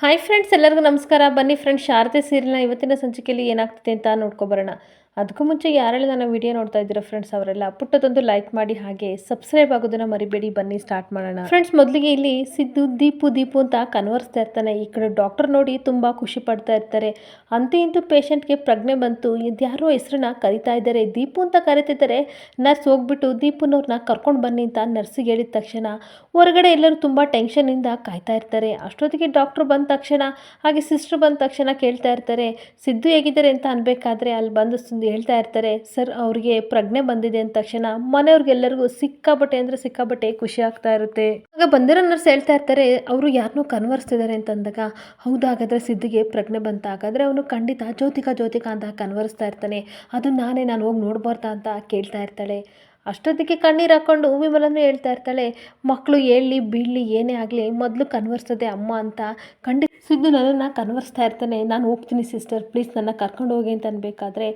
Hi friends, ಎಲ್ಲರಿಗೂ ನಮಸ್ಕಾರ. ಬನ್ನಿ ಫ್ರೆಂಡ್ಸ್, ಶಾರದೆ ಸೀರಿಯಲ್ನ ಇವತ್ತಿನ ಸಂಚಿಕೆಯಲ್ಲಿ ಏನಾಗ್ತಿದೆ ಅಂತ ನೋಡ್ಕೊಬರೋಣ. ಅದಕ್ಕೂ ಮುಂಚೆ ಯಾರೆಲ್ಲ ನನ್ನ ವಿಡಿಯೋ ನೋಡ್ತಾ ಇದ್ದೀರಾ ಫ್ರೆಂಡ್ಸ್, ಅವರೆಲ್ಲ ಪುಟ್ಟದೊಂದು ಲೈಕ್ ಮಾಡಿ ಹಾಗೆ ಸಬ್ಸ್ಕ್ರೈಬ್ ಆಗೋದನ್ನ ಮರಿಬೇಡಿ. ಬನ್ನಿ ಸ್ಟಾರ್ಟ್ ಮಾಡೋಣ. ಫ್ರೆಂಡ್ಸ್, ಮೊದಲಿಗೆ ಇಲ್ಲಿ ಸಿದ್ದು ದೀಪು ಅಂತ ಕನ್ವರ್ಸ್ತಾ ಇರ್ತಾನೆ. ಈ ಕಡೆ ಡಾಕ್ಟರ್ ನೋಡಿ ತುಂಬ ಖುಷಿ ಪಡ್ತಾ ಇರ್ತಾರೆ. ಅಂತೂ ಇಂತೂ ಪೇಷಂಟ್ಗೆ ಪ್ರಜ್ಞೆ ಬಂತು. ಇದ್ಯಾರೋ ಹೆಸರನ್ನ ಕರಿತಾ ಇದ್ದಾರೆ, ದೀಪು ಅಂತ ಕರಿತಿದ್ದಾರೆ. ನರ್ಸ್ ಹೋಗ್ಬಿಟ್ಟು ದೀಪುನವ್ರನ್ನ ಕರ್ಕೊಂಡು ಬನ್ನಿ ಅಂತ ನರ್ಸಿಗೆ ಹೇಳಿದ ತಕ್ಷಣ ಹೊರಗಡೆ ಎಲ್ಲರೂ ತುಂಬ ಟೆನ್ಷನಿಂದ ಕಾಯ್ತಾ ಇರ್ತಾರೆ. ಅಷ್ಟೊತ್ತಿಗೆ ಡಾಕ್ಟ್ರು ಬಂದ ತಕ್ಷಣ ಹಾಗೆ ಸಿಸ್ಟರ್ ಬಂದ ತಕ್ಷಣ ಕೇಳ್ತಾ ಇರ್ತಾರೆ, ಸಿದ್ದು ಹೇಗಿದ್ದಾರೆ ಅಂತ ಅನ್ಬೇಕಾದ್ರೆ ಅಲ್ಲಿ ಬಂದು ಹೇಳ್ತಾ ಇರ್ತಾರೆ, ಸರ್ ಅವ್ರಿಗೆ ಪ್ರಜ್ಞೆ ಬಂದಿದೆ ಅಂದ ತಕ್ಷಣ ಮನೆಯವ್ರಿಗೆಲ್ಲರಿಗೂ ಸಿಕ್ಕಾಬಟ್ಟೆ ಖುಷಿ ಆಗ್ತಾ ಇರುತ್ತೆ. ಆಗ ಬಂದಿರೋ ನರ್ಸ್ ಹೇಳ್ತಾ ಇರ್ತಾರೆ, ಅವರು ಯಾರನ್ನೂ ಕನ್ವರ್ಸ್ತಿದ್ದಾರೆ ಅಂತ ಅಂದಾಗ, ಹೌದಾಗಾದ್ರೆ ಸಿದ್ದಿಗೆ ಪ್ರಜ್ಞೆ ಬಂತ, ಹಾಗಾದ್ರೆ ಅವನು ಖಂಡಿತ ಜ್ಯೋತಿಕಾ ಅಂತ ಕನ್ವರ್ಸ್ತಾ ಇರ್ತಾನೆ. ಅದು ನಾನು ಹೋಗಿ ನೋಡ್ಬಾರ್ದಾ ಅಂತ ಕೇಳ್ತಾ ಇರ್ತಾಳೆ. ಅಷ್ಟೊತ್ತಿಗೆ ಕಣ್ಣೀರು ಹಾಕ್ಕೊಂಡು ವಿಮಲನ್ನು ಹೇಳ್ತಾ ಇರ್ತಾಳೆ, ಮಕ್ಕಳು ಹೇಳಲಿ ಬೀಳಲಿ ಏನೇ ಆಗಲಿ ಮೊದಲು ಕನ್ವರ್ಸದೆ ಅಮ್ಮ ಅಂತ. ಸಿದ್ದು ನನ್ನನ್ನು ಕನ್ವರ್ಸ್ತಾ ಇರ್ತಾನೆ. ನಾನು ಹೋಗ್ತೀನಿ ಸಿಸ್ಟರ್, ಪ್ಲೀಸ್ ನನ್ನ ಕರ್ಕೊಂಡು ಹೋಗಿ ಅಂತ ಅನ್ಬೇಕಾದ್ರೆ,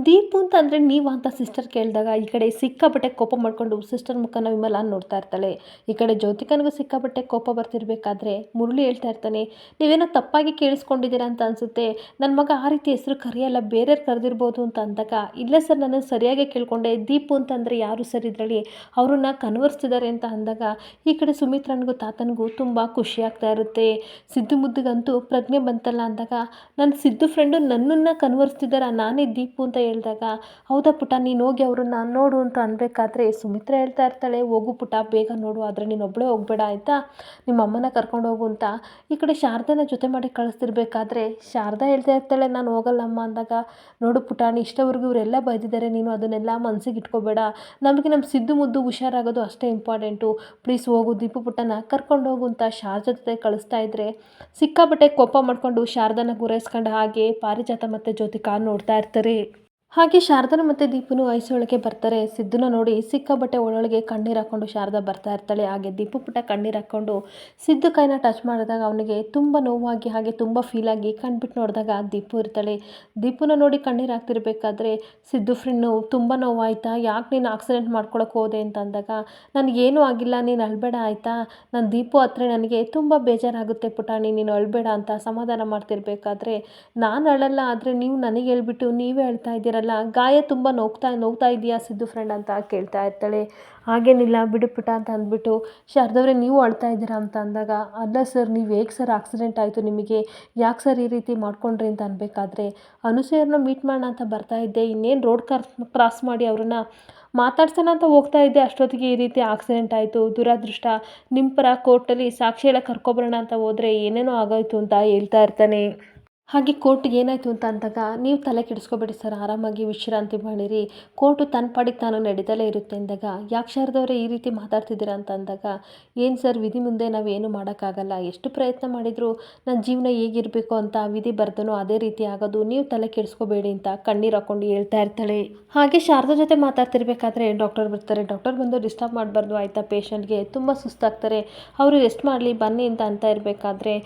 ದೀಪು ಅಂತ ಅಂದರೆ ನೀವು ಅಂತ ಸಿಸ್ಟರ್ ಕೇಳಿದಾಗ ಈ ಕಡೆ ಸಿಕ್ಕಾಪಟ್ಟೆ ಕೋಪ ಮಾಡಿಕೊಂಡು ಸಿಸ್ಟರ್ ಮುಖನ ವಿಮಲ ನೋಡ್ತಾ ಇರ್ತಾಳೆ. ಈ ಕಡೆ ಜ್ಯೋತಿಕನಿಗೂ ಸಿಕ್ಕಾಪಟ್ಟೆ ಕೋಪ ಬರ್ತಿರ್ಬೇಕಾದ್ರೆ ಮುರಳಿ ಹೇಳ್ತಾ ಇರ್ತಾನೆ, ನೀವೇನೋ ತಪ್ಪಾಗಿ ಕೇಳಿಸ್ಕೊಂಡಿದ್ದೀರಾ ಅಂತ ಅನಿಸುತ್ತೆ, ನನ್ನ ಮಗ ಆ ರೀತಿ ಹೆಸರು ಕರೆಯಲ್ಲ, ಬೇರೆಯವ್ರು ಕರೆದಿರ್ಬೋದು ಅಂತ ಅಂದಾಗ, ಇಲ್ಲ ಸರ್ ನಾನು ಸರಿಯಾಗಿ ಕೇಳ್ಕೊಂಡೆ, ದೀಪು ಅಂತಂದರೆ ಯಾರು ಸರ್ ಇದರಲ್ಲಿ, ಅವ್ರನ್ನ ಕನ್ವರ್ಸ್ತಿದ್ದಾರೆ ಅಂತ ಅಂದಾಗ ಈ ಕಡೆ ಸುಮಿತ್ರನಿಗೂ ತಾತನಿಗೂ ತುಂಬ ಖುಷಿ ಆಗ್ತಾ ಇರುತ್ತೆ. ಸಿದ್ದು ಮುದ್ದಿಗಂತೂ ಪ್ರಜ್ಞೆ ಬಂತಲ್ಲ ಅಂದಾಗ, ನನ್ನ ಸಿದ್ದು ಫ್ರೆಂಡು ನನ್ನನ್ನು ಕನ್ವರ್ಸ್ತಿದ್ದಾರ, ನಾನೇ ದೀಪು ಅಂತ ಹೇಳಿದಾಗ, ಹೌದಾ ಪುಟ ನೀನು ಹೋಗಿ ಅವ್ರನ್ನ ನೋಡು ಅಂತ ಅನ್ಬೇಕಾದ್ರೆ ಸುಮಿತ್ರ ಹೇಳ್ತಾ ಇರ್ತಾಳೆ, ಹೋಗು ಪುಟ ಬೇಗ ನೋಡು, ಆದರೆ ನೀನು ಒಬ್ಬಳೇ ಹೋಗ್ಬೇಡ ಆಯಿತಾ, ನಿಮ್ಮ ಅಮ್ಮನ ಕರ್ಕೊಂಡು ಹೋಗು ಅಂತ. ಈ ಕಡೆ ಶಾರದನ ಜೊತೆ ಮಾಡಿ ಕಳಿಸ್ತಿರ್ಬೇಕಾದ್ರೆ ಶಾರದಾ ಹೇಳ್ತಾ ಇರ್ತಾಳೆ, ನಾನು ಹೋಗಲ್ಲಮ್ಮ ಅಂದಾಗ, ನೋಡು ಪುಟ ಇಷ್ಟವರೆಗೂ ಇವರೆಲ್ಲ ಬೈದಿದ್ದಾರೆ, ನೀನು ಅದನ್ನೆಲ್ಲ ಮನಸ್ಸಿಗೆ ಇಟ್ಕೋಬೇಡ, ನಮಗೆ ನಮ್ಮ ಸಿದ್ದು ಮುದ್ದು ಹುಷಾರಾಗೋದು ಅಷ್ಟೇ ಇಂಪಾರ್ಟೆಂಟು, ಪ್ಲೀಸ್ ಹೋಗು ದೀಪು ಪುಟ್ಟನ ಕರ್ಕೊಂಡು ಹೋಗು ಅಂತ ಶಾರದಾ ಜೊತೆ ಕಳಿಸ್ತಾ ಇದ್ರೆ ಸಿಕ್ಕಾಪಟ್ಟೆ ಕೋಪ ಮಾಡಿಕೊಂಡು ಶಾರದನ ಗುರಾಯಿಸ್ಕೊಂಡು ಹಾಗೆ ಪಾರಿಜಾತ ಮತ್ತು ಜ್ಯೋತಿಕಾ ನೋಡ್ತಾ ಇರ್ತಾರೆ. ಹಾಗೆ ಶಾರದನ ಮತ್ತು ದೀಪನು ಒಳಗೆ ಬರ್ತಾರೆ. ಸಿದ್ದುನ ನೋಡಿ ಸಿಕ್ಕಾಬಟ್ಟೆ ಒಳೊಳಗೆ ಕಣ್ಣೀರು ಹಾಕ್ಕೊಂಡು ಶಾರದಾ ಬರ್ತಾ ಇರ್ತಾಳೆ. ಹಾಗೆ ದೀಪು ಪುಟ್ಟ ಕಣ್ಣೀರು ಹಾಕ್ಕೊಂಡು ಸಿದ್ದು ಕೈನ ಟಚ್ ಮಾಡಿದಾಗ ಅವನಿಗೆ ತುಂಬ ನೋವಾಗಿ ಹಾಗೆ ತುಂಬ ಫೀಲಾಗಿ ಕಣ್ಬಿಟ್ಟು ನೋಡಿದಾಗ ದೀಪು ಇರ್ತಾಳೆ. ದೀಪುನ ನೋಡಿ ಕಣ್ಣೀರು ಹಾಕ್ತಿರ್ಬೇಕಾದ್ರೆ ಸಿದ್ದು ಫ್ರೆಂಡು ತುಂಬ ನೋವಾಯ್ತಾ, ಯಾಕೆ ನೀನು ಆಕ್ಸಿಡೆಂಟ್ ಮಾಡ್ಕೊಳಕ್ಕೆ ಹೋದೆ ಅಂತ ಅಂದಾಗ, ನನಗೇನೂ ಆಗಿಲ್ಲ, ನೀನು ಅಳಬೇಡ ಆಯಿತಾ, ನಾನು ದೀಪು ಹತ್ರ ನನಗೆ ತುಂಬ ಬೇಜಾರಾಗುತ್ತೆ ಪುಟಾಣಿ, ನೀನು ಅಳಬೇಡ ಅಂತ ಸಮಾಧಾನ ಮಾಡ್ತಿರ್ಬೇಕಾದ್ರೆ, ನಾನು ಅಳಲ್ಲ, ಆದರೆ ನೀವು ನನಗೆ ಹೇಳ್ಬಿಟ್ಟು ನೀವೇ ಅಳ್ತಾ ಇದ್ದೀರಲ್ಲ, ಗಾಯ ತುಂಬ ನೋವ್ತಾ ಇದೆಯಾ ಸಿದ್ದು ಫ್ರೆಂಡ್ ಅಂತ ಕೇಳ್ತಾ ಇರ್ತಾಳೆ. ಹಾಗೇನಿಲ್ಲ ಬಿಡು ಪುಟ ಅಂತ ಅಂದ್ಬಿಟ್ಟು, ಶಾರದವ್ರೆ ನೀವು ಅಳ್ತಾ ಇದ್ದೀರಾ ಅಂತ ಅಂದಾಗ, ಅಲ್ಲ ಸರ್ ನೀವು ಹೇಗೆ ಸರ್ ಆಕ್ಸಿಡೆಂಟ್ ಆಯಿತು ನಿಮಗೆ, ಯಾಕೆ ಸರ್ ಈ ರೀತಿ ಮಾಡ್ಕೊಂಡ್ರಿ ಅಂತ ಅನ್ಬೇಕಾದ್ರೆ, ಅನುಸೂಯವ್ರನ್ನ ಮೀಟ್ ಮಾಡೋಣ ಅಂತ ಬರ್ತಾ ಇದ್ದೆ, ಇನ್ನೇನು ರೋಡ್ ಕ್ರಾಸ್ ಮಾಡಿ ಅವ್ರನ್ನ ಮಾತಾಡ್ಸೋಣ ಅಂತ ಹೋಗ್ತಾ ಇದ್ದೆ, ಅಷ್ಟೊತ್ತಿಗೆ ಈ ರೀತಿ ಆಕ್ಸಿಡೆಂಟ್ ಆಯಿತು, ದುರಾದೃಷ್ಟ, ನಿಮ್ಮ ಪರ ಕೋರ್ಟಲ್ಲಿ ಸಾಕ್ಷಿ ಎಲ್ಲ ಕರ್ಕೊಬರೋಣ ಅಂತ ಹೋದರೆ ಏನೇನೋ ಆಗೋಯ್ತು ಅಂತ ಹೇಳ್ತಾ ಇರ್ತಾನೆ. ಹಾಗೆ ಕೋರ್ಟ್ಗೆ ಏನಾಯಿತು ಅಂತ ಅಂದಾಗ, ನೀವು ತಲೆ ಕೆಡಿಸ್ಕೋಬೇಡಿ ಸರ್, ಆರಾಮಾಗಿ ವಿಶ್ರಾಂತಿ ಮಾಡಿರಿ, ಕೋರ್ಟು ತನ್ನ ಪಾಡಿಗೆ ತಾನು ನಡೀತಲೇ ಇರುತ್ತೆ ಅಂದಾಗ, ಯಾಕೆ ಶಾರದವ್ರೆ ಈ ರೀತಿ ಮಾತಾಡ್ತಿದ್ದೀರಾ ಅಂತ ಅಂದಾಗ, ಏನು ಸರ್ ವಿಧಿ ಮುಂದೆ ನಾವೇನು ಮಾಡೋಕ್ಕಾಗಲ್ಲ, ಎಷ್ಟು ಪ್ರಯತ್ನ ಮಾಡಿದರೂ ನನ್ನ ಜೀವನ ಹೇಗಿರಬೇಕು ಅಂತ ವಿಧಿ ಬರ್ದನೋ ಅದೇ ರೀತಿ ಆಗೋದು, ನೀವು ತಲೆ ಕೆಡಿಸ್ಕೋಬೇಡಿ ಅಂತ ಕಣ್ಣೀರು ಹಾಕ್ಕೊಂಡು ಹೇಳ್ತಾ ಇರ್ತಾಳೆ. ಹಾಗೆ ಶಾರದಾ ಜೊತೆ ಮಾತಾಡ್ತಿರ್ಬೇಕಾದ್ರೆ ಡಾಕ್ಟರ್ ಬರ್ತಾರೆ. ಡಾಕ್ಟರ್ ಬಂದು ಡಿಸ್ಟರ್ಬ್ ಮಾಡಬಾರ್ದು ಆಯಿತಾ, ಪೇಷಂಟ್ಗೆ ತುಂಬ ಸುಸ್ತಾಗ್ತಾರೆ, ಅವರು ರೆಸ್ಟ್ ಮಾಡಲಿ ಬನ್ನಿ ಅಂತ ಇರಬೇಕಾದ್ರೆ,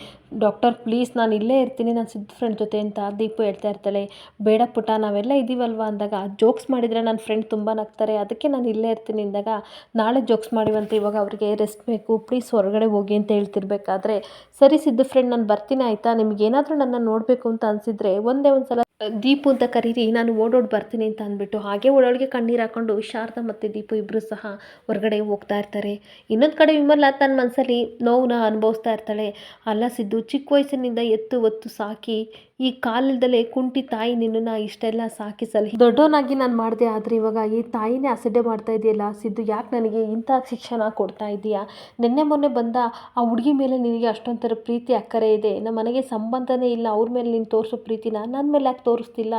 ಡಾಕ್ಟರ್ ಪ್ಲೀಸ್ ನಾನು ಇಲ್ಲೇ ಇರ್ತೀನಿ ನನ್ನ ಸಿದ್ದು ಫ್ರೆಂಡ್ ಜೊತೆ ಅಂತ ದೀಪು ಹೇಳ್ತಾ ಇರ್ತಾಳೆ. ಬೇಡ ಪುಟ ನಾವೆಲ್ಲ ಇದ್ದೀವಲ್ವ ಅಂದಾಗ, ಜೋಕ್ಸ್ ಮಾಡಿದರೆ ನನ್ನ ಫ್ರೆಂಡ್ ತುಂಬ ನಗ್ತಾರೆ, ಅದಕ್ಕೆ ನಾನು ಇಲ್ಲೇ ಇರ್ತೀನಿ ಅಂದಾಗ, ನಾಳೆ ಜೋಕ್ಸ್ ಮಾಡಿವಂತೆ, ಇವಾಗ ಅವರಿಗೆ ರೆಸ್ಟ್ ಬೇಕು, ಪ್ಲೀಸ್ ಹೊರಗಡೆ ಹೋಗಿ ಅಂತ ಹೇಳ್ತಿರ್ಬೇಕಾದ್ರೆ, ಸರಿ ಸಿದ್ದು ಫ್ರೆಂಡ್ ನಾನು ಬರ್ತೀನಿ ಆಯಿತಾ, ನಿಮಗೇನಾದರೂ ನನ್ನ ನೋಡಬೇಕು ಅಂತ ಅನಿಸಿದರೆ ಒಂದೇ ಒಂದು ಸಲ ದೀಪು ಅಂತ ಕರೀರಿ, ನಾನು ಬರ್ತೀನಿ ಅಂತ ಅಂದ್ಬಿಟ್ಟು ಹಾಗೆ ಒಳಗೆ ಕಣ್ಣೀರು ಹಾಕ್ಕೊಂಡು ಶಾರದಾ ಮತ್ತು ದೀಪು ಇಬ್ಬರು ಸಹ ಹೊರಗಡೆ ಹೋಗ್ತಾ ಇರ್ತಾರೆ. ಇನ್ನೊಂದು ಕಡೆ ವಿಮಲ ತನ್ನ ಮನಸ್ಸಲ್ಲಿ ನೋವನ್ನ ಅನುಭವಿಸ್ತಾ ಇರ್ತಾಳೆ. ಅಲ್ಲ ಸಿದ್ದು, ಚಿಕ್ಕ ವಯಸ್ಸಿನಿಂದ ಎತ್ತು ಒತ್ತು ಸಾಕಿ ಈ ಕಾಲದಲ್ಲೇ ಕುಂಟಿ ತಾಯಿ ನಿನ್ನನ್ನು ಇಷ್ಟೆಲ್ಲ ಸಾಕಿ ಸಲಹಿ ದೊಡ್ಡವನಾಗಿ ನಾನು ಮಾಡಿದೆ, ಆದರೆ ಇವಾಗ ಈ ತಾಯಿನೇ ಅಸಡ್ಡೆ ಮಾಡ್ತಾ ಇದೆಯಲ್ಲ ಸಿದ್ದು, ಯಾಕೆ ನನಗೆ ಇಂಥ ಶಿಕ್ಷಣ ಕೊಡ್ತಾ ಇದೆಯಾ, ನಿನ್ನೆ ಮೊನ್ನೆ ಬಂದ ಆ ಹುಡುಗಿ ಮೇಲೆ ನಿನಗೆ ಅಷ್ಟೊಂಥರ ಪ್ರೀತಿ ಅಕ್ಕರೆ ಇದೆ, ನಮ್ಮ ಮನೆಗೆ ಸಂಬಂಧನೇ ಇಲ್ಲ, ಅವ್ರ ಮೇಲೆ ನೀನು ತೋರಿಸೋ ಪ್ರೀತಿನ ನನ್ನ ಮೇಲೆ ಯಾಕೆ ತೋರಿಸ್ತಿಲ್ಲ,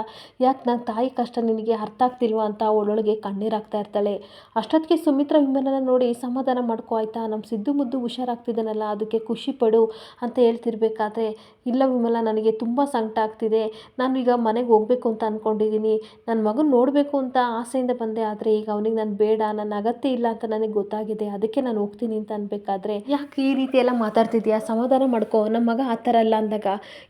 ಯಾಕೆ ನನ್ನ ತಾಯಿ ಕಷ್ಟ ನಿನಗೆ ಅರ್ಥ ಆಗ್ತಿಲ್ವಾ ಅಂತ ಅವಳೊಳಗೆ ಕಣ್ಣೀರು ಹಾಕ್ತಾ ಇರ್ತಾಳೆ. ಅಷ್ಟೊತ್ತಿಗೆ ಸುಮಿತ್ರ ವಿಮಲನ ನೋಡಿ ಸಮಾಧಾನ ಮಾಡ್ಕೋ ಆಯಿತಾ, ನಮ್ಮ ಸಿದ್ದು ಮುದ್ದು ಹುಷಾರಾಗ್ತಿದ್ದಾನಲ್ಲ ಅದಕ್ಕೆ ಖುಷಿ ಪಡು ಅಂತ ಹೇಳ್ತಿರ್ಬೇಕಾದ್ರೆ, ಇಲ್ಲ ವಿಮಲ ನನಗೆ ತುಂಬ ಸಂಕಟ ಆಗ್ತಿದೆ. ನಾನು ಈಗ ಮನೆಗೆ ಹೋಗಬೇಕು ಅಂತ ಅಂದ್ಕೊಂಡಿದ್ದೀನಿ. ನನ್ನ ಮಗನ ನೋಡಬೇಕು ಅಂತ ಆಸೆಯಿಂದ ಬಂದೆ. ಆದರೆ ಈಗ ಅವನಿಗೆ ನಾನು ಬೇಡ, ನನ್ನ ಅಗತ್ಯ ಇಲ್ಲ ಅಂತ ನನಗೆ ಗೊತ್ತಾಗಿದೆ. ಅದಕ್ಕೆ ನಾನು ಹೋಗ್ತೀನಿ ಅಂತ ಅನ್ಬೇಕಾದ್ರೆ, ಯಾಕೆ ಈ ರೀತಿ ಎಲ್ಲ ಮಾತಾಡ್ತಿದ್ಯಾ, ಸಮಾಧಾನ ಮಾಡ್ಕೊ, ನಮ್ಮ ಮಗ ಆ ಥರ ಅಲ್ಲ ಅಂದಾಗ,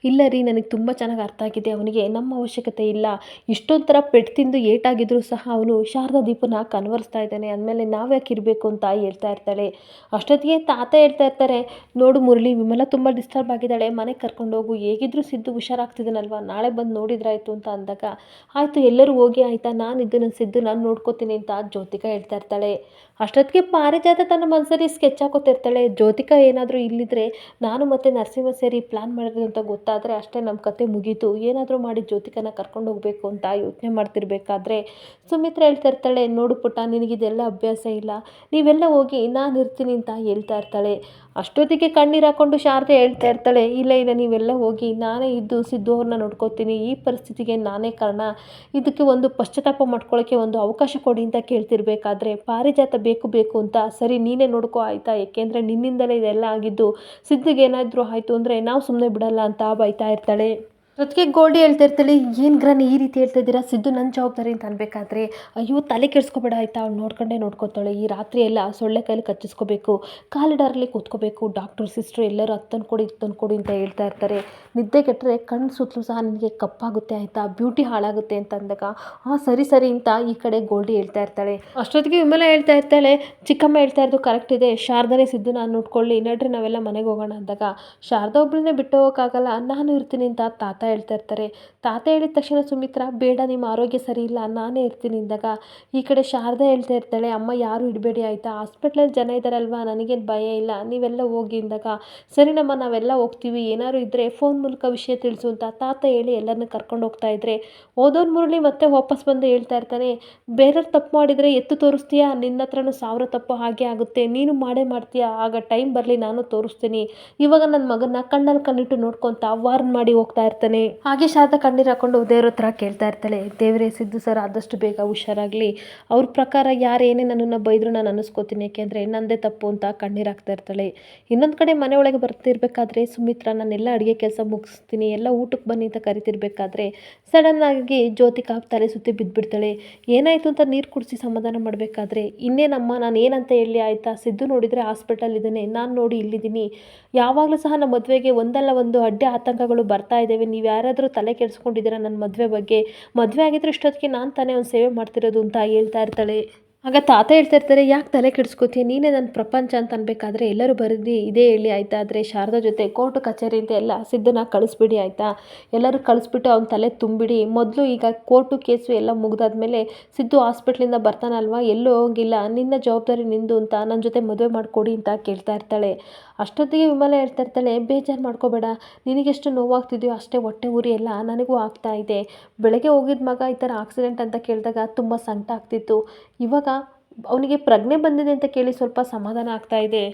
ಇಲ್ಲ ರೀ ನನಗೆ ತುಂಬ ಚೆನ್ನಾಗಿ ಅರ್ಥ ಆಗಿದೆ. ಅವನಿಗೆ ನಮ್ಮ ಅವಶ್ಯಕತೆ ಇಲ್ಲ. ಇಷ್ಟೊಂದು ಥರ ಪೆಟ್ಟು ತಿಂದು ಏಟಾಗಿದ್ರೂ ಸಹ ಅವನು ಶಾರದಾ ದೀಪನ ಕನ್ವರ್ಸ್ತಾ ಇದ್ದಾನೆ. ಅಂದಮೇಲೆ ನಾವ್ಯಾಕೆ ಇರಬೇಕು ಅಂತ ಹೇಳ್ತಾ ಇರ್ತಾಳೆ. ಅಷ್ಟೊತ್ತಿಗೆ ತಾತ ಹೇಳ್ತಾ ಇರ್ತಾರೆ, ನೋಡು ಮುರಳಿ, ವಿಮಲ ತುಂಬ ಡಿಸ್ಟರ್ಬ್ ಆಗಿದ್ದಾಳೆ, ಮನೆಗೆ ಕರ್ಕೊಂಡೋಗು. ಹೇಗಿದ್ರು ಸಿದ್ದು ಹುಷಾರಾಗ್ತಿದ್ದಾನಲ್ವ, ನಾಳೆ ಬಂದು ನೋಡಿದ್ರಾಯ್ತು ಅಂತ ಅಂದಾಗ, ಆಯಿತು ಎಲ್ಲರೂ ಹೋಗಿ ಆಯಿತಾ, ನಾನಿದ್ದು ನನ್ನ ಸಿದ್ದು ನಾನು ನೋಡ್ಕೋತೀನಿ ಅಂತ ಜ್ಯೋತಿಕಾ ಹೇಳ್ತಾ ಇರ್ತಾಳೆ. ಅಷ್ಟೊತ್ತಿಗೆ ಪಾರಿಜಾತ ತನ್ನ ಮನಸ್ಸಲ್ಲಿ ಸ್ಕೆಚ್ ಹಾಕೋತಿರ್ತಾಳೆ. ಜ್ಯೋತಿಕಾ ಏನಾದರೂ ಇಲ್ಲಿದ್ರೆ ನಾನು ಮತ್ತು ನರಸಿಂಹ ಸೇರಿ ಪ್ಲ್ಯಾನ್ ಮಾಡಿದ್ರು ಅಂತ ಗೊತ್ತಾದರೆ ಅಷ್ಟೇ ನಮ್ಮ ಕತೆ ಮುಗೀತು. ಏನಾದರೂ ಮಾಡಿ ಜ್ಯೋತಿಕನ ಕರ್ಕೊಂಡು ಹೋಗಬೇಕು ಅಂತ ಯೋಚನೆ ಮಾಡ್ತಿರ್ಬೇಕಾದ್ರೆ ಸುಮಿತ್ರಾ ಹೇಳ್ತಾ ಇರ್ತಾಳೆ, ನೋಡು ಪುಟ್ಟ, ನಿನಗಿದೆಲ್ಲ ಅಭ್ಯಾಸ ಇಲ್ಲ, ನೀವೆಲ್ಲ ಹೋಗಿ ನಾನು ಇರ್ತೀನಿ ಅಂತ ಹೇಳ್ತಾ ಇರ್ತಾಳೆ. ಅಷ್ಟೊತ್ತಿಗೆ ಕಣ್ಣೀರು ಹಾಕ್ಕೊಂಡು ಶಾರದೆ ಹೇಳ್ತಾ ಇರ್ತಾಳೆ, ಇಲ್ಲ ಇಲ್ಲ ನೀವೆಲ್ಲ ಹೋಗಿ, ನಾನೇ ಇದ್ದು ಸಿದ್ದು ಅವ್ರನ್ನ ನೋಡ್ಕೋತೀನಿ. ಈ ಪರಿಸ್ಥಿತಿಗೆ ನಾನೇ ಕಾರಣ. ಇದಕ್ಕೆ ಒಂದು ಪಶ್ಚಾತ್ತಾಪ ಮಾಡ್ಕೊಳ್ಳೋಕ್ಕೆ ಒಂದು ಅವಕಾಶ ಕೊಡಿ ಅಂತ ಕೇಳ್ತಿರ್ಬೇಕಾದ್ರೆ ಪಾರಿಜಾತ ಬೇಕು ಬೇಕು ಅಂತ, ಸರಿ ನೀನೇ ನೋಡ್ಕೋ ಆಯಿತಾ, ಏಕೆಂದರೆ ನಿನ್ನಿಂದಲೇ ಇದೆಲ್ಲ ಆಗಿದ್ದು, ಸಿದ್ಧಿಗೆ ಏನಾದರೂ ಆಯಿತು ಅಂದರೆ ನಾವು ಸುಮ್ಮನೆ ಬಿಡಲ್ಲ ಅಂತ ಬೈತಾ ಇರ್ತಾಳೆ. ಜೊತೆಗೆ ಗೋಲ್ಡಿ ಹೇಳ್ತಾ ಇರ್ತಾಳೆ, ಏನು ಗ್ರಾನಿ ಈ ರೀತಿ ಹೇಳ್ತಾ ಇದ್ದೀರಾ, ಸಿದ್ದು ನನ್ನ ಜವಾಬ್ದಾರಿ ಅಂತ ಅನ್ಬೇಕಾದ್ರೆ, ಅಯ್ಯೋ ತಲೆ ಕೆಡಿಸ್ಕೊಬೇಡ ಆಯಿತಾ, ಅವ್ಳು ನೋಡ್ಕೊಂಡೇ ನೋಡ್ಕೊತಾಳೆ. ಈ ರಾತ್ರಿ ಎಲ್ಲ ಸೊಳ್ಳೆ ಕೈಲಿ ಕಚ್ಚಿಸ್ಕೋಬೇಕು, ಕಾಲಿಡಾರಲ್ಲಿ ಕೂತ್ಕೋಬೇಕು, ಡಾಕ್ಟ್ರು ಸಿಸ್ಟ್ರು ಎಲ್ಲರೂ ಅದು ತಂದ್ಕೊಡಿ ಇದು ತಂದ್ಕೊಡಿ ಅಂತ ಹೇಳ್ತಾ ಇರ್ತಾರೆ. ನಿದ್ದೆ ಕೆಟ್ಟರೆ ಕಣ್ಣು ಸುತ್ತಲೂ ಸಹ ನಿನಗೆ ಕಪ್ಪಾಗುತ್ತೆ ಆಯಿತಾ, ಬ್ಯೂಟಿ ಹಾಳಾಗುತ್ತೆ ಅಂತ ಅಂದಾಗ, ಹಾಂ ಸರಿ ಸರಿ ಅಂತ ಈ ಕಡೆ ಗೋಲ್ಡಿ ಹೇಳ್ತಾ ಇರ್ತಾಳೆ. ಅಷ್ಟೊತ್ತಿಗೆ ವಿಮಲ ಹೇಳ್ತಾ ಇರ್ತಾಳೆ, ಚಿಕ್ಕಮ್ಮ ಹೇಳ್ತಾ ಇರೋದು ಕರೆಕ್ಟ್ ಇದೆ, ಶಾರದಾನೇ ಸಿದ್ದು ನಾನು ನೋಡ್ಕೊಳ್ಳಿ, ನಡ್ರಿ ನಾವೆಲ್ಲ ಮನೆಗೆ ಹೋಗೋಣ ಅಂದಾಗ, ಶಾರದಾ ಒಬ್ಬಳನ್ನೇ ಬಿಟ್ಟು ಹೋಗೋಕ್ಕಾಗಲ್ಲ, ನಾನು ಇರ್ತೀನಿ ಅಂತ ತಾತ ಹೇಳ್ತಾ ಇರ್ತಾರೆ. ತಾತ ಹೇಳಿದ ತಕ್ಷಣ ಸುಮಿತ್ರಾ, ಬೇಡ ನಿಮ್ಮ ಆರೋಗ್ಯ ಸರಿ ಇಲ್ಲ, ನಾನೇ ಇರ್ತೀನಿ ಅಂದಾಗ, ಈ ಕಡೆ ಶಾರದಾ ಹೇಳ್ತಾ ಇರ್ತಾಳೆ, ಅಮ್ಮ ಯಾರು ಇಡಬೇಡಿ ಆಯಿತಾ, ಹಾಸ್ಪಿಟ್ಲಲ್ಲಿ ಜನ ಇದ್ದಾರಲ್ವಾ, ನನಗೇನು ಭಯ ಇಲ್ಲ, ನೀವೆಲ್ಲ ಹೋಗಿ ಅಂದಾಗ, ಸರಿನಮ್ಮ ನಾವೆಲ್ಲ ಹೋಗ್ತೀವಿ, ಏನಾದ್ರು ಇದ್ದರೆ ಫೋನ್ ಮೂಲಕ ವಿಷಯ ತಿಳಿಸು ಅಂತ ತಾತ ಹೇಳಿ ಎಲ್ಲರನ್ನ ಕರ್ಕೊಂಡು ಹೋಗ್ತಾ ಇದ್ರೆ, ಓದೋನ್ ಮುರಳಿ ಮತ್ತೆ ವಾಪಸ್ ಬಂದು ಹೇಳ್ತಾ ಇರ್ತಾನೆ, ಬೇರೆಯವ್ರು ತಪ್ಪು ಮಾಡಿದರೆ ಎತ್ತು ತೋರಿಸ್ತೀಯಾ, ನಿನ್ನ ಹತ್ರನೂ 1000 ತಪ್ಪು ಹಾಗೆ ಆಗುತ್ತೆ, ನೀನು ಮಾಡೇ ಮಾಡ್ತೀಯಾ, ಆಗ ಟೈಮ್ ಬರಲಿ ನಾನು ತೋರಿಸ್ತೀನಿ. ಇವಾಗ ನನ್ನ ಮಗನ ಕಣ್ಣಲ್ಲಿ ಕಣ್ಣಿಟ್ಟು ನೋಡ್ಕೊತ ವಾರ್ನ್ ಮಾಡಿ ಹೋಗ್ತಾ ಇರ್ತಾನೆ. ಹಾಗೆ ಶಾರದಾ ಕಣ್ಣೀರು ಹಾಕೊಂಡು ದೇವ್ರ ಹತ್ರ ಕೇಳ್ತಾ ಇರ್ತಾಳೆ, ದೇವರೇ ಸಿದ್ದು ಸರ್ ಆದಷ್ಟು ಬೇಗ ಹುಷಾರಾಗಲಿ, ಅವ್ರ ಪ್ರಕಾರ ಯಾರೇನೇ ನನ್ನನ್ನು ಬೈದ್ರು ನಾನು ಅನ್ನಿಸ್ಕೋತೀನಿ, ಯಾಕೆಂದರೆ ನನ್ನದೇ ತಪ್ಪು ಅಂತ ಕಣ್ಣೀರು ಹಾಕ್ತಾ ಇರ್ತಾಳೆ. ಇನ್ನೊಂದು ಕಡೆ ಮನೆ ಒಳಗೆ ಬರ್ತಿರ್ಬೇಕಾದ್ರೆ ಸುಮಿತ್ರಾ, ನಾನೆಲ್ಲ ಅಡುಗೆ ಕೆಲಸ ಮುಗಿಸ್ತೀನಿ, ಎಲ್ಲ ಊಟಕ್ಕೆ ಬನ್ನಿ ಅಂತ ಕರಿತಿರ್ಬೇಕಾದ್ರೆ ಸಡನ್ನಾಗಿ ಜ್ಯೋತಿಕಾ ತಲೆ ಸುತ್ತಿ ಬಿದ್ದುಬಿಡ್ತಾಳೆ. ಏನಾಯಿತು ಅಂತ ನೀರು ಕುಡಿಸಿ ಸಮಾಧಾನ ಮಾಡಬೇಕಾದ್ರೆ, ಇನ್ನೇನಮ್ಮ ನಾನು ಏನಂತ ಹೇಳಿ ಆಯಿತಾ, ಸಿದ್ದು ನೋಡಿದರೆ ಹಾಸ್ಪಿಟಲ್ ಇದ್ದಾನೆ, ನಾನು ನೋಡಿ ಇಲ್ಲಿದ್ದೀನಿ, ಯಾವಾಗಲೂ ಸಹ ನಮ್ಮ ಮದುವೆಗೆ ಒಂದಲ್ಲ ಒಂದು ಅಡ್ಡಿ ಆತಂಕಗಳು ಬರ್ತಾ ಇದ್ದಾವೆ, ನೀವು ಯಾರಾದರೂ ತಲೆ ಕೆಡಿಸ್ಕೊಂಡಿದ್ದೀರಾ ನನ್ನ ಮದುವೆ ಬಗ್ಗೆ, ಮದುವೆ ಆಗಿದ್ರೆ ಇಷ್ಟೊತ್ತಿಗೆ ನಾನು ತಾನೇ ಒಂದು ಸೇವೆ ಮಾಡ್ತಿರೋದು ಅಂತ ಹೇಳ್ತಾ ಇರ್ತಾಳೆ. ಆಗ ತಾತ ಹೇಳ್ತಾ ಇರ್ತಾರೆ, ಯಾಕೆ ತಲೆ ಕೆಡಿಸ್ಕೋತೀಯ, ನೀನೇ ನನ್ನ ಪ್ರಪಂಚ ಅಂತ ಅನ್ಬೇಕಾದ್ರೆ ಎಲ್ಲರೂ ಬರೆದು ಇದೇ ಹೇಳಿ ಆಯಿತಾ, ಆದರೆ ಶಾರದಾ ಜೊತೆ ಕೋರ್ಟು ಕಚೇರಿ ಅಂತ ಎಲ್ಲ ಸಿದ್ದನ್ನ ಕಳಿಸ್ಬಿಡಿ ಆಯಿತಾ, ಎಲ್ಲರೂ ಕಳಿಸ್ಬಿಟ್ಟು ಅವ್ನ ತಲೆ ತುಂಬಿಡಿ, ಮೊದಲು ಈಗ ಕೋರ್ಟು ಕೇಸು ಎಲ್ಲ ಮುಗ್ದಾದ್ಮೇಲೆ ಸಿದ್ದು ಹಾಸ್ಪಿಟ್ಲಿಂದ ಬರ್ತಾನಲ್ವ, ಎಲ್ಲೂ ಹೋಗಿಲ್ಲ, ನಿನ್ನ ಜವಾಬ್ದಾರಿ ನಿಂದು ಅಂತ ನನ್ನ ಜೊತೆ ಮದುವೆ ಮಾಡಿಕೊಡಿ ಅಂತ ಕೇಳ್ತಾ ಇರ್ತಾಳೆ. ಅಷ್ಟೊತ್ತಿಗೆ ವಿಮಲ ಹೇಳ್ತಾ ಇರ್ತಾಳೆ, ಬೇಜಾರು ಮಾಡ್ಕೋಬೇಡ, ನಿನಗೆಷ್ಟು ನೋವಾಗ್ತಿದೆಯೋ ಅಷ್ಟೇ ಹೊಟ್ಟೆ ಉರಿ ಎಲ್ಲ ನನಗೂ ಆಗ್ತಾ ಇದೆ. ಬೆಳಗ್ಗೆ ಹೋಗಿದ್ದ ಮಗ ಈ ಥರ ಆಕ್ಸಿಡೆಂಟ್ ಅಂತ ಕೇಳಿದಾಗ ತುಂಬ ಸಂಕಟ ಆಗ್ತಿತ್ತು, ಇವಾಗ ಅವನಿಗೆ ಪ್ರಜ್ಞೆ ಬಂದಿದೆ ಅಂತ ಕೇಳಿ ಸ್ವಲ್ಪ ಸಮಾಧಾನ ಆಗ್ತಾ ಇದೆ.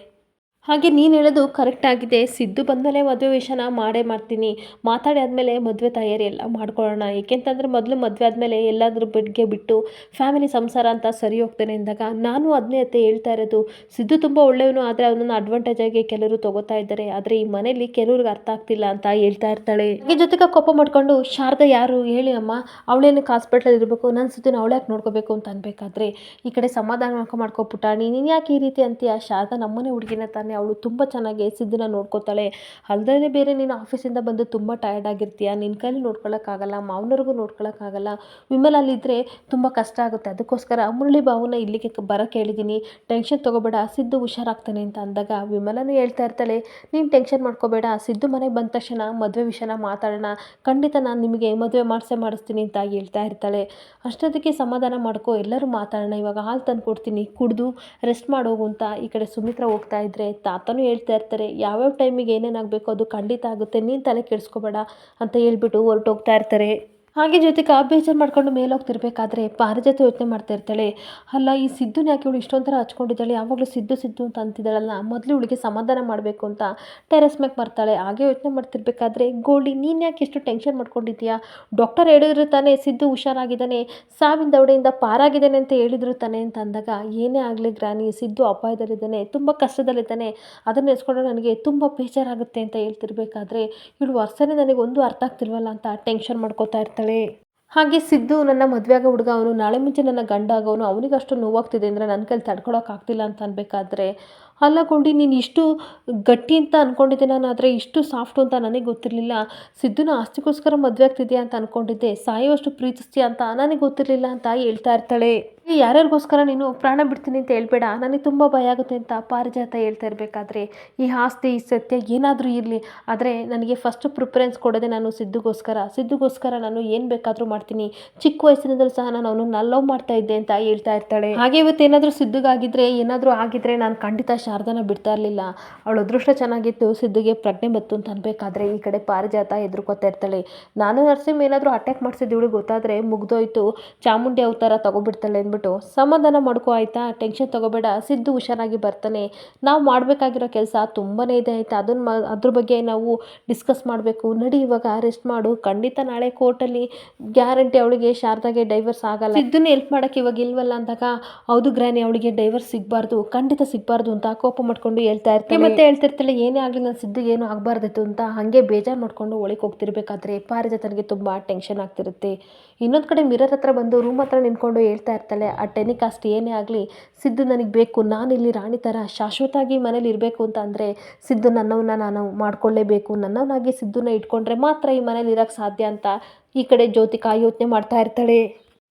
ಹಾಗೆ ನೀನು ಹೇಳೋದು ಕರೆಕ್ಟ್ ಆಗಿದೆ, ಸಿದ್ದು ಬಂದಮೇಲೆ ಮದುವೆ ವಿಷಯನ ಮಾಡೇ ಮಾಡ್ತೀನಿ, ಮಾತಾಡಿ ಆದಮೇಲೆ ಮದುವೆ ತಯಾರಿ ಎಲ್ಲ ಮಾಡ್ಕೊಳ್ಳೋಣ, ಏಕೆಂತಂದರೆ ಮೊದಲು ಮದುವೆ ಆದಮೇಲೆ ಎಲ್ಲಾದರೂ ಬೆಡ್ಗೆ ಬಿಟ್ಟು ಫ್ಯಾಮಿಲಿ ಸಂಸಾರ ಅಂತ ಸರಿ ಹೋಗ್ತೇನೆ ಅಂದಾಗ, ನಾನು ಅದನ್ನೇ ಅತ್ತೆ ಹೇಳ್ತಾ ಇರೋದು, ಸಿದ್ದು ತುಂಬ ಒಳ್ಳೆಯವನು, ಆದರೆ ಅವನನ್ನು ಅಡ್ವಾಂಟೇಜ್ ಆಗಿ ಕೆಲವರು ತೊಗೋತಾ ಇದ್ದಾರೆ, ಆದರೆ ಈ ಮನೇಲಿ ಕೆಲವ್ರಿಗೆ ಅರ್ಥ ಆಗ್ತಿಲ್ಲ ಅಂತ ಹೇಳ್ತಾ ಇರ್ತಾಳೆ. ಈ ಜೊತೆಗೆ ಕೋಪ ಮಾಡ್ಕೊಂಡು, ಶಾರದಾ ಯಾರು ಹೇಳಿ ಅಮ್ಮ, ಅವಳೇನಕ್ಕೆ ಹಾಸ್ಪಿಟ್ಲಲ್ಲಿ ಇರಬೇಕು, ನನ್ನ ಸಿದ್ದನ ಅವಳು ಯಾಕೆ ನೋಡ್ಕೋಬೇಕು ಅಂತ ಅನ್ಬೇಕಾದ್ರೆ, ಈ ಕಡೆ ಸಮಾಧಾನ ಮಾಡ್ಕೊಬಿಟ್ಟ, ನೀನು ಯಾಕೆ ಈ ರೀತಿ ಅಂತೀಯ, ಶಾರದಾ ನಮ್ಮನೆ ಹುಡುಗಿನ ತಾನೇ, ಅವಳು ತುಂಬ ಚೆನ್ನಾಗಿ ಸಿದ್ದನ್ನ ನೋಡ್ಕೋತಾಳೆ, ಅಲ್ಲದೇ ಬೇರೆ ನೀನು ಆಫೀಸಿಂದ ಬಂದು ತುಂಬ ಟಯರ್ಡ್ ಆಗಿರ್ತೀಯ, ನಿನ್ನ ಕೈಲಿ ನೋಡ್ಕೊಳ್ಳೋಕ್ಕಾಗಲ್ಲ, ಮಾವನವ್ರಿಗೂ ನೋಡ್ಕೊಳ್ಳೋಕ್ಕಾಗಲ್ಲ, ವಿಮಲ್ ಅಲ್ಲಿದ್ದರೆ ತುಂಬ ಕಷ್ಟ ಆಗುತ್ತೆ, ಅದಕ್ಕೋಸ್ಕರ ಮುರಳಿ ಬಾವುನ ಇಲ್ಲಿಗೆ ಬರೋಕ್ಕೆ ಹೇಳಿದ್ದೀನಿ, ಟೆನ್ಷನ್ ತೊಗೋಬೇಡ, ಸಿದ್ದು ಹುಷಾರಾಗ್ತಾನೆ ಅಂತ ಅಂದಾಗ, ವಿಮಲನೂ ಹೇಳ್ತಾ ಇರ್ತಾಳೆ, ನೀನು ಟೆನ್ಷನ್ ಮಾಡ್ಕೋಬೇಡ, ಸಿದ್ದು ಮನೆಗೆ ಬಂದ ತಕ್ಷಣ ಮದುವೆ ವಿಷಯನ ಮಾತಾಡೋಣ, ಖಂಡಿತ ನಾನು ನಿಮಗೆ ಮದುವೆ ಮಾಡಿಸ್ತೀನಿ ಅಂತ ಹೇಳ್ತಾ ಇರ್ತಾಳೆ. ಅಷ್ಟೊತ್ತಿಗೆ ಸಮಾಧಾನ ಮಾಡ್ಕೊ, ಎಲ್ಲರೂ ಮಾತಾಡೋಣ, ಇವಾಗ ಹಾಲು ತಂದು ಕೊಡ್ತೀನಿ, ಕುಡಿದು ರೆಸ್ಟ್ ಮಾಡೋಗು ಅಂತ ಈ ಕಡೆ ಸುಮಿತ್ರಾ ಹೋಗ್ತಾ ಇದ್ರೆ, ತಾತನೂ ಹೇಳ್ತಾ ಇರ್ತಾರೆ, ಯಾವ್ಯಾವ ಟೈಮಿಗೆ ಏನೇನಾಗಬೇಕು ಅದು ಖಂಡಿತ ಆಗುತ್ತೆ, ನೀನು ತಲೆ ಕೆಡಿಸ್ಕೋಬೇಡ ಅಂತ ಹೇಳ್ಬಿಟ್ಟು ಹೊರಟೋಗ್ತಾ ಇರ್ತಾರೆ. ಹಾಗೆ ಜೊತೆಗೆ ಬೇಜಾರು ಮಾಡ್ಕೊಂಡು ಮೇಲೆ ಹೋಗ್ತಿರ್ಬೇಕಾದ್ರೆ ಪಾರಿಜಾತ ಯೋಚನೆ ಮಾಡ್ತಾ ಇರ್ತಾಳೆ, ಅಲ್ಲ ಈ ಸಿದ್ದುನ ಯಾಕೆ ಇವಳು ಇಷ್ಟೊಂಥರ ಹಚ್ಕೊಂಡಿದ್ದಾಳೆ, ಯಾವಾಗಲೂ ಸಿದ್ದು ಸಿದ್ದು ಅಂತ ಅಂತಿದ್ದಾಳಲ್ಲ, ಮೊದಲು ಇವಳಿಗೆ ಸಮಾಧಾನ ಮಾಡಬೇಕು ಅಂತ ಟೆರೆಸ್ ಮ್ಯಾಗೆ ಬರ್ತಾಳೆ. ಹಾಗೆ ಯೋಚನೆ ಮಾಡ್ತಿರ್ಬೇಕಾದ್ರೆ ಗೋಲ್ಡಿ ನೀನು ಯಾಕೆ ಇಷ್ಟು ಟೆನ್ಷನ್ ಮಾಡ್ಕೊಂಡಿದ್ದೀಯಾ, ಡಾಕ್ಟರ್ ಹೇಳಿದ್ರು ತಾನೇ ಸಿದ್ದು ಹುಷಾರಾಗಿದ್ದಾನೆ, ಸಾವಿನ ದವಡೆಯಿಂದ ಪಾರಾಗಿದ್ದಾನೆ ಅಂತ ಹೇಳಿದ್ರು ತಾನೆ ಅಂತ ಅಂದಾಗ, ಏನೇ ಆಗಲಿ ಗ್ರಾನಿ ಸಿದ್ದು ಅಪಾಯದಲ್ಲಿದ್ದಾನೆ, ತುಂಬ ಕಷ್ಟದಲ್ಲಿದ್ದಾನೆ, ಅದನ್ನು ನೆನೆಸ್ಕೊಂಡ್ರೆ ನನಗೆ ತುಂಬ ಬೇಜಾರಾಗುತ್ತೆ ಅಂತ ಹೇಳ್ತಿರ್ಬೇಕಾದ್ರೆ ಇವಳು ವರ್ಷನೇ ನನಗೆ ಒಂದು ಅರ್ಥ ಆಗ್ತಿಲ್ವಲ್ಲ ಅಂತ ಟೆನ್ಷನ್ ಮಾಡ್ಕೋತಾ ಇರ್ತಾಳೆ. ಹಾಗೆ ಸಿದ್ದು ನನ್ನ ಮದುವೆ ಆಗೋ ಹುಡುಗ, ಅವನು ನಾಳೆ ಮುಂಚೆ ನನ್ನ ಗಂಡ ಆಗೋನು, ಅವನಿಗೆ ಅಷ್ಟು ನೋವಾಗ್ತಿದೆ ಅಂದರೆ ನನ್ನ ಕೈಲಿ ತಡ್ಕೊಳಕ್ಕಾಗ್ತಿಲ್ಲ ಅಂತ ಅನ್ಬೇಕಾದ್ರೆ, ಅಲ್ಲ ಗೊಂಡಿ ನೀನು ಇಷ್ಟು ಗಟ್ಟಿ ಅಂತ ಅಂದ್ಕೊಂಡಿದ್ದೆ ನಾನು, ಆದರೆ ಇಷ್ಟು ಸಾಫ್ಟು ಅಂತ ನನಗೆ ಗೊತ್ತಿರಲಿಲ್ಲ, ಸಿದ್ದುನ ಆಸ್ತಿಗೋಸ್ಕರ ಮದುವೆ ಆಗ್ತಿದ್ಯಾ ಅಂತ ಅಂದ್ಕೊಂಡಿದ್ದೆ, ಸಾಯುವಷ್ಟು ಪ್ರೀತಿಸ್ತೀಯ ಅಂತ ನನಗೆ ಗೊತ್ತಿರಲಿಲ್ಲ ಅಂತ ಹೇಳ್ತಾ ಇರ್ತಾಳೆ. ಯಾರ್ಯಾರಿಗೋಸ್ಕರ ನೀನು ಪ್ರಾಣ ಬಿಡ್ತೀನಿ ಅಂತ ಹೇಳ್ಬೇಡ, ನನಗೆ ತುಂಬ ಭಯ ಆಗುತ್ತೆ ಅಂತ ಪಾರಿಜಾತ ಹೇಳ್ತಾ ಇರಬೇಕಾದ್ರೆ, ಈ ಆಸ್ತಿ ಈ ಸತ್ಯ ಏನಾದರೂ ಇರಲಿ, ಆದರೆ ನನಗೆ ಫಸ್ಟ್ ಪ್ರಿಫರೆನ್ಸ್ ಕೊಡೋದೆ ನಾನು ಸಿದ್ದುಗೋಸ್ಕರ ನಾನು ಏನು ಬೇಕಾದರೂ ಮಾಡ್ತೀನಿ, ಚಿಕ್ಕ ವಯಸ್ಸಿನಿಂದಲೂ ಸಹ ನಾನು ಅವನನ್ನು ಲವ್ ಮಾಡ್ತಾ ಇದ್ದೆ ಅಂತ ಹೇಳ್ತಾ ಇರ್ತಾಳೆ. ಹಾಗೆ ಇವತ್ತೇನಾದರೂ ಸಿದ್ದುಗಾಗಿದ್ರೆ ಏನಾದರೂ ಆಗಿದ್ರೆ ನಾನು ಖಂಡಿತ ಶಾರದಾನ ಬಿಡ್ತಾ ಇರಲಿಲ್ಲ, ಅವಳು ಅದೃಷ್ಟ ಚೆನ್ನಾಗಿತ್ತು, ಸಿದ್ದುಗೆ ಪ್ರಜ್ಞೆ ಬತ್ತು ಅಂತ ಅನ್ಬೇಕಾದ್ರೆ ಈ ಕಡೆ ಪಾರಿಜಾತ ಎದುರ್ಕೋತಾ ಇರ್ತಾಳೆ. ನಾನು ನರಸಿಂಹ ಏನಾದರೂ ಅಟ್ಯಾಕ್ ಮಾಡಿಸಿದ್ದು ಇವಳಿಗೆ ಗೊತ್ತಾದರೆ ಮುಗ್ದೋಯ್ತು, ಚಾಮುಂಡಿ ಅವತಾರ ತಗೊಬಿಡ್ತಾಳೆ ಅಂದ್ಬಿಟ್ಟು ಸಮಾಧಾನ ಮಾಡ್ಕೋ ಆಯಿತಾ, ಟೆನ್ಷನ್ ತಗೋಬೇಡ, ಸಿದ್ದು ಹುಷಾರಾಗಿ ಬರ್ತಾನೆ, ನಾವು ಮಾಡಬೇಕಾಗಿರೋ ಕೆಲಸ ತುಂಬಾ ಇದೆ ಆಯಿತಾ, ಅದ್ರ ಬಗ್ಗೆ ನಾವು ಡಿಸ್ಕಸ್ ಮಾಡಬೇಕು, ನಡಿ ಇವಾಗ ರೆಸ್ಟ್ ಮಾಡು, ಖಂಡಿತ ನಾಳೆ ಕೋರ್ಟಲ್ಲಿ ಗ್ಯಾರಂಟಿ ಅವಳಿಗೆ ಶಾರದಾಗೆ ಡೈವರ್ಸ್ ಆಗಲ್ಲ, ಸಿದ್ದನ್ನ ಹೆಲ್ಪ್ ಮಾಡೋಕ್ಕೆ ಇವಾಗ ಇಲ್ವಲ್ಲ ಅಂದಾಗ, ಹೌದು ಗ್ರಾನಿ ಅವಳಿಗೆ ಡೈವರ್ಸ್ ಸಿಗಬಾರ್ದು, ಖಂಡಿತ ಸಿಗಬಾರ್ದು ಅಂತ ಕೋಪ ಮಾಡ್ಕೊಂಡು ಹೇಳ್ತಾ ಇರ್ತಾಳೆ. ಮತ್ತೆ ಹೇಳ್ತಿರ್ತಾಳೆ ಏನೇ ಆಗಲಿ ನಾನು ಸಿದ್ದುಗೆ ಏನು ಆಗಬಾರ್ದಿತ್ತು ಅಂತ ಹಾಗೆ ಬೇಜಾರು ಮಾಡ್ಕೊಂಡು ಒಳಗೆ ಹೋಗ್ತಿರ್ಬೇಕಾದ್ರೆ ಪಾರಿಜಾತನಿಗೆ ತುಂಬ ಟೆನ್ಷನ್ ಆಗ್ತಿರುತ್ತೆ. ಇನ್ನೊಂದು ಕಡೆ ಮಿರರ್ ಹತ್ರ ಬಂದು ರೂಮ್ ಹತ್ರ ನಿಂತ್ಕೊಂಡು ಹೇಳ್ತಾ ಇರ್ತಾಳೆ, ಆ ಟೆನಿಕಾಸ್ಟ್ ಏನೇ ಆಗಲಿ ಸಿದ್ದು ನನಗೆ ಬೇಕು, ನಾನಿಲ್ಲಿ ರಾಣಿ ಥರ ಶಾಶ್ವತವಾಗಿ ಮನೇಲಿ ಇರಬೇಕು ಅಂತ ಅಂದರೆ ಸಿದ್ದು ನನ್ನವನ್ನ ನಾನು ಮಾಡ್ಕೊಳ್ಳೇಬೇಕು, ನನ್ನವನಾಗಿ ಸಿದ್ದುನ ಇಟ್ಕೊಂಡ್ರೆ ಮಾತ್ರ ಈ ಮನೇಲಿ ಇರೋಕ್ಕೆ ಸಾಧ್ಯ ಅಂತ ಈ ಕಡೆ ಜ್ಯೋತಿಕಾ ಯೋಚನೆ ಮಾಡ್ತಾ ಇರ್ತಾಳೆ.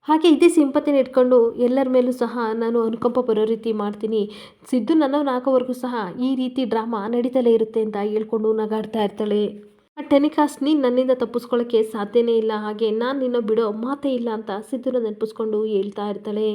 ಹಾಗೆ ಇದೇ ಸಿಂಪತಿನ ಇಟ್ಕೊಂಡು ಎಲ್ಲರ ಮೇಲೂ ಸಹ ನಾನು ಅನುಕಂಪ ಬರೋ ರೀತಿ ಮಾಡ್ತೀನಿ, ಸಿದ್ದು ನನ್ನವನ್ನ ಹಾಕೋವರೆಗೂ ಸಹ ಈ ರೀತಿ ಡ್ರಾಮಾ ನಡೀತಲೇ ಇರುತ್ತೆ ಅಂತ ಹೇಳ್ಕೊಂಡು ನಗಾಡ್ತಾ ಇರ್ತಾಳೆ. ಆ ಟೆನಿಕಾಸ್ಟ್ ನೀನು ನನ್ನಿಂದ ತಪ್ಪಿಸ್ಕೊಳ್ಳೋಕ್ಕೆ ಸಾಧ್ಯನೇ ಇಲ್ಲ, ಹಾಗೆ ನಾನು ನಿನ್ನ ಬಿಡೋ ಮಾತೇ ಇಲ್ಲ ಅಂತ ಸಿದ್ದುನ ನೆನಪಿಸ್ಕೊಂಡು ಹೇಳ್ತಾ ಇರ್ತಾಳೆ.